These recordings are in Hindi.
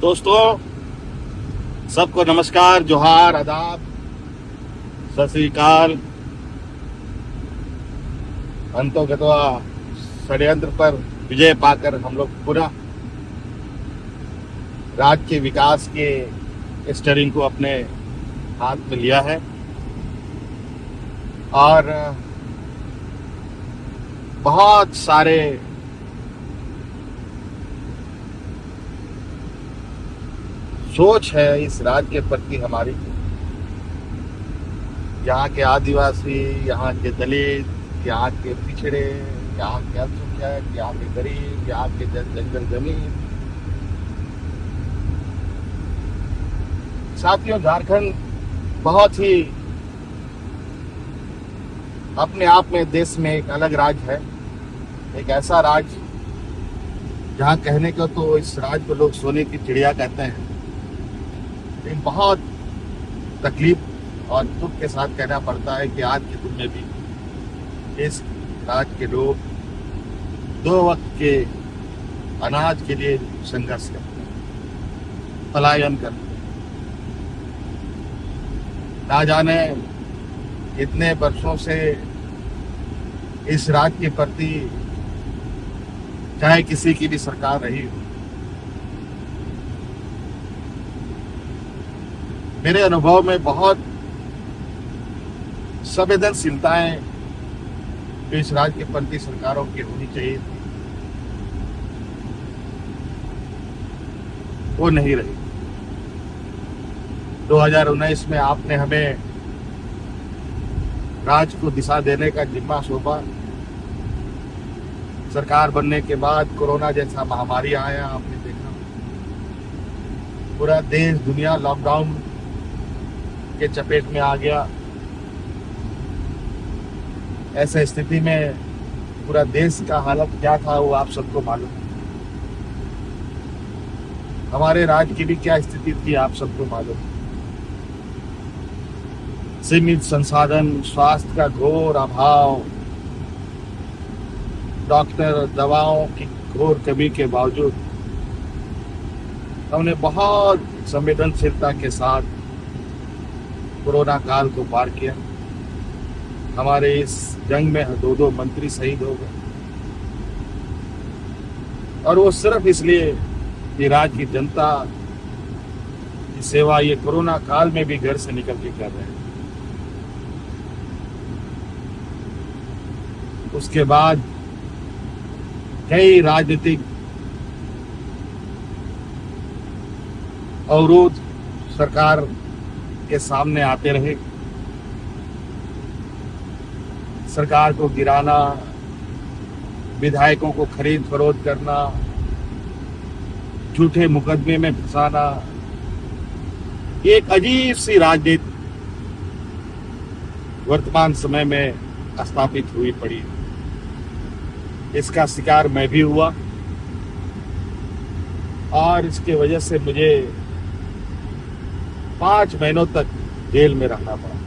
दोस्तों, सबको नमस्कार, जोहार, आदाब, सत श्री अकाल। अंतो गतवा षड्यंत्र पर विजय पाकर हम लोग पुनः राज्य के विकास के स्टीयरिंग को अपने हाथ में लिया है और बहुत सारे सोच है इस राज्य के प्रति हमारी। यहाँ के आदिवासी, यहाँ के दलित, यहाँ के पिछड़े, यहाँ के अल्पसंख्यक, यहाँ के गरीब, यहाँ के जंगल जमीन। साथियों, झारखंड बहुत ही अपने आप में देश में एक अलग राज्य है। एक ऐसा राज्य जहाँ कहने को तो इस राज्य को लोग सोने की चिड़िया कहते हैं, लेकिन बहुत तकलीफ और दुख के साथ कहना पड़ता है कि आज के दिन में भी इस राज्य के लोग दो वक्त के अनाज के लिए संघर्ष करते हैं, पलायन करते हैं। ना जाने कितने वर्षों से इस राज्य के प्रति चाहे किसी की भी सरकार रही हो, मेरे अनुभव में बहुत संवेदनशीलताएं इस राज्य के प्रति सरकारों की होनी चाहिए थी, वो नहीं रही। 2019 में आपने हमें राज्य को दिशा देने का जिम्मा सौंपा। सरकार बनने के बाद कोरोना जैसा महामारी आया, आपने देखा पूरा देश दुनिया लॉकडाउन के चपेट में आ गया। ऐसा स्थिति में पूरा देश का हालत क्या था वो आप सबको मालूम है। हमारे राज्य की भी क्या स्थिति थी आप सबको मालूम है। सीमित संसाधन, स्वास्थ्य का घोर अभाव, डॉक्टर, दवाओं की घोर कमी के बावजूद हमने बहुत संवेदनशीलता के साथ कोरोना काल को पार किया। हमारे इस जंग में 2 मंत्री शहीद हो गए, और वो सिर्फ इसलिए कि राज्य की जनता की सेवा ये कोरोना काल में भी घर से निकल के कर रहे हैं। उसके बाद कई राजनीतिक अवरोध सरकार के सामने आते रहे। सरकार को गिराना, विधायकों को खरीद फरोख्त करना, झूठे मुकदमे में फंसाना, एक अजीब सी राजनीति वर्तमान समय में स्थापित हुई पड़ी। इसका शिकार मैं भी हुआ और इसके वजह से मुझे 5 महीनों तक जेल में रहना पड़ा।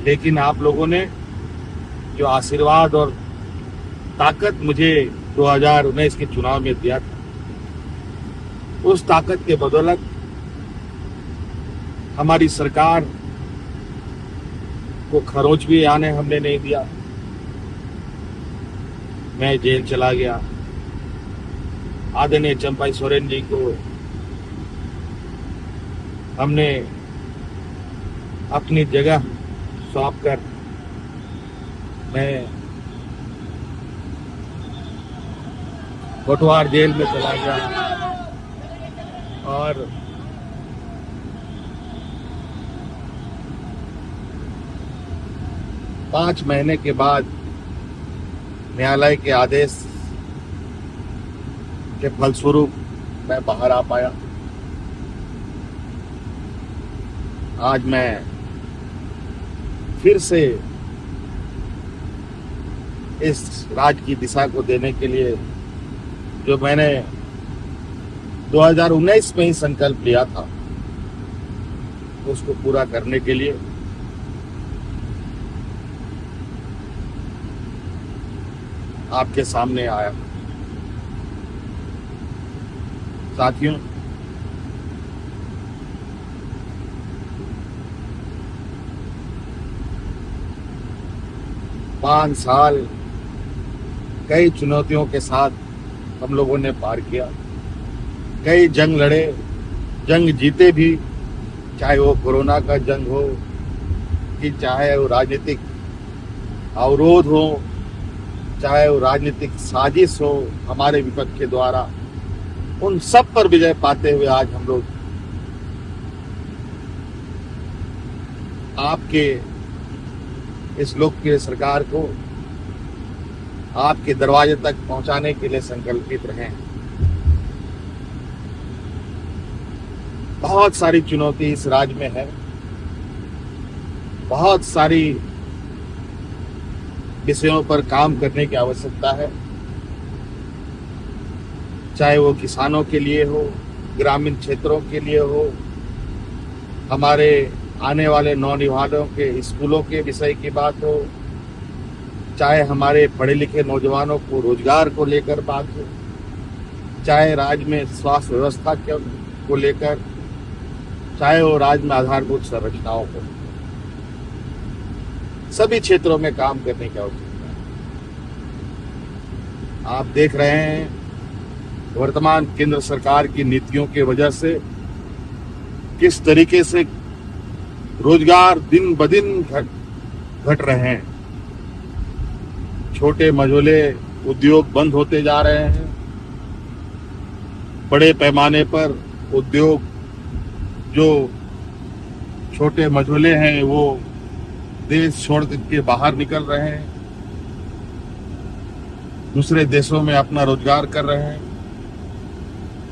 लेकिन आप लोगों ने जो आशीर्वाद और ताकत मुझे 2019 के चुनाव में दिया था, उस ताकत के बदौलत हमारी सरकार को खरोच भी आने हमने नहीं दिया। मैं जेल चला गया। आदरणीय चंपाई सोरेन जी को हमने अपनी जगह सौंप कर मैं कोटवार जेल में चला गया और पाँच महीने के बाद न्यायालय के आदेश के फलस्वरूप मैं बाहर आ पाया। आज मैं फिर से इस राज्य की दिशा को देने के लिए जो मैंने 2019 में ही संकल्प लिया था, उसको पूरा करने के लिए आपके सामने आया। साथियों, पाँच साल कई चुनौतियों के साथ हम लोगों ने पार किया, कई जंग लड़े, जंग जीते भी, चाहे वो कोरोना का जंग हो कि चाहे वो राजनीतिक अवरोध हो, चाहे वो राजनीतिक साजिश हो हमारे विपक्ष के द्वारा, उन सब पर विजय पाते हुए आज हम लोग आपके इस लोकप्रिय सरकार को आपके दरवाजे तक पहुंचाने के लिए संकल्पित रहे। बहुत सारी चुनौती इस राज्य में है, बहुत सारी विषयों पर काम करने की आवश्यकता है, चाहे वो किसानों के लिए हो, ग्रामीण क्षेत्रों के लिए हो, हमारे आने वाले नौजवानों के स्कूलों के विषय की बात हो, चाहे हमारे पढ़े लिखे नौजवानों को रोजगार को लेकर बात हो, चाहे राज्य में स्वास्थ्य व्यवस्था को लेकर, चाहे वो राज्य में आधारभूत संरचनाओं को, सभी क्षेत्रों में काम करने की आवश्यकता है। आप देख रहे हैं वर्तमान केंद्र सरकार की नीतियों की वजह से किस तरीके से रोजगार दिन ब दिन घट रहे हैं। छोटे मझोले उद्योग बंद होते जा रहे हैं, बड़े पैमाने पर उद्योग जो छोटे मझोले हैं वो देश छोड़ के बाहर निकल रहे हैं, दूसरे देशों में अपना रोजगार कर रहे हैं,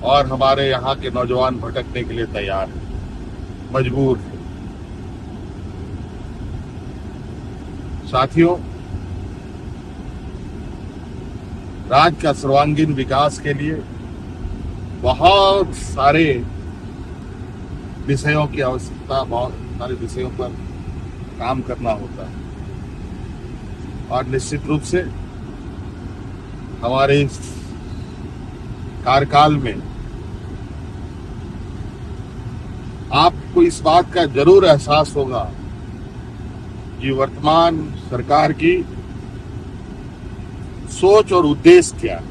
और हमारे यहाँ के नौजवान भटकने के लिए तैयार हैं, मजबूर हैं। साथियों, राज्य का सर्वांगीण विकास के लिए बहुत सारे विषयों की आवश्यकता, बहुत सारे विषयों पर काम करना होता है, और निश्चित रूप से हमारे इस कार्यकाल में आपको इस बात का जरूर एहसास होगा कि वर्तमान सरकार की सोच और उद्देश्य क्या है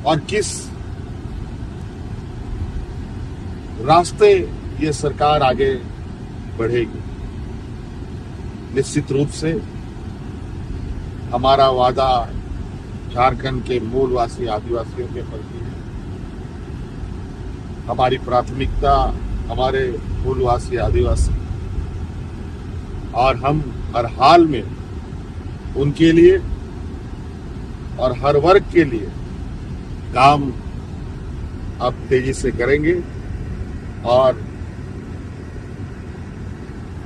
और किस रास्ते ये सरकार आगे बढ़ेगी। निश्चित रूप से हमारा वादा झारखंड के मूलवासी आदिवासियों के प्रति है, हमारी प्राथमिकता हमारे मूलवासी आदिवासी, और हम हर हाल में उनके लिए और हर वर्ग के लिए काम अब तेजी से करेंगे, और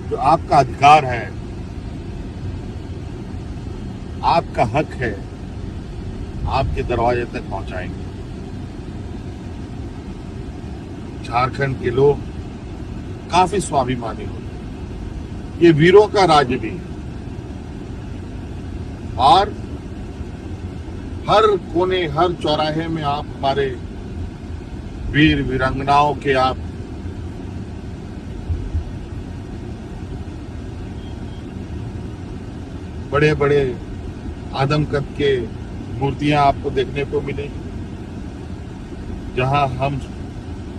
जो आपका अधिकार है, आपका हक है, आपके दरवाजे तक पहुंचाएंगे। झारखंड के लोग काफी स्वाभिमानी होते हैं, ये वीरों का राज्य भी है, और हर कोने हर चौराहे में आप हमारे वीर वीरांगनाओं के आप बड़े बड़े आदमकद के मूर्तियां आपको देखने को मिलेगी, जहां हम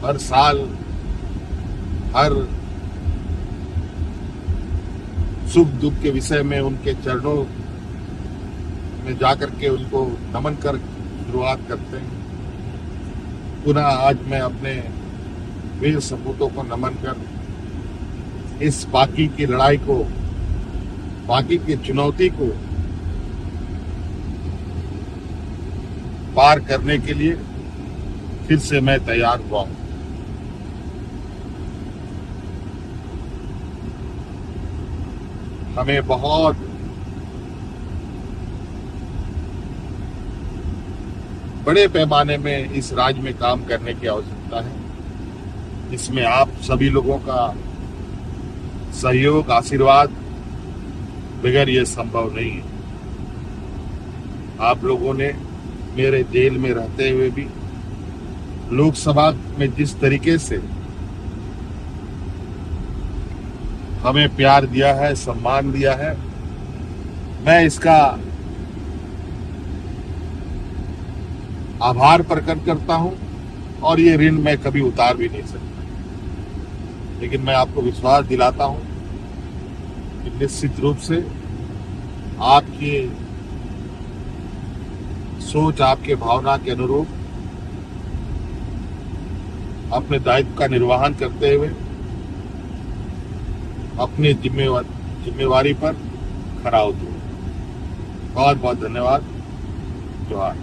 हर साल हर सुख दुख के विषय में उनके चरणों में जाकर के उनको नमन कर शुरुआत करते हैं। पुनः आज मैं अपने वीर सपूतों को नमन कर इस बाकी की लड़ाई को, बाकी की चुनौती को पार करने के लिए फिर से मैं तैयार हुआ हूं। हमें बहुत बड़े पैमाने में इस राज्य में काम करने की आवश्यकता है। इसमें आप सभी लोगों का सहयोग, आशीर्वाद बगैर ये संभव नहीं है। आप लोगों ने मेरे जेल में रहते हुए भी लोकसभा में जिस तरीके से हमें प्यार दिया है, सम्मान दिया है, मैं इसका आभार प्रकट करता हूं और ये ऋण मैं कभी उतार भी नहीं सकता। लेकिन मैं आपको विश्वास दिलाता हूं कि निश्चित रूप से आपकी सोच, आपके भावना के अनुरूप अपने दायित्व का निर्वहन करते हुए अपनी जिम्मेवारी पर खरा उतरूं। बहुत बहुत धन्यवाद। जोहार।